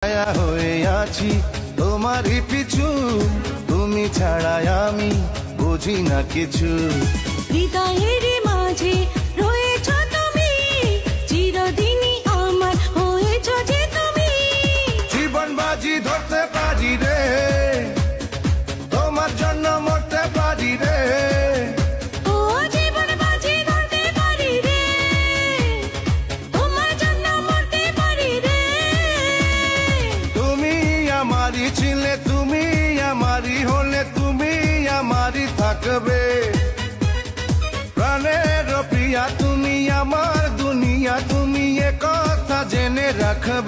ছায়া হয়ে আছি তোমারই পিছু, তুমি ছাড়া আমি বুঝি না কিছু। হৃদয়ের মাঝে রয়েছ তুমি, চিরদিনই আমার হয়েছ যে তুমি। জীবন বাজি ধরতে পারি রে, তোমার জন্য মরতে পারি রে। ও জীবন বাজি ধরতে পারি রে, তোমার জন্য মরতে পারি রে। তুমি আমারই ছিলে, তুমি আমারই হলে, তুমি আমারই থাকবে। প্রাণের প্রিয়া তুমি, আমার দুনিয়া তুমি, এ কথা জেনে রাখবে।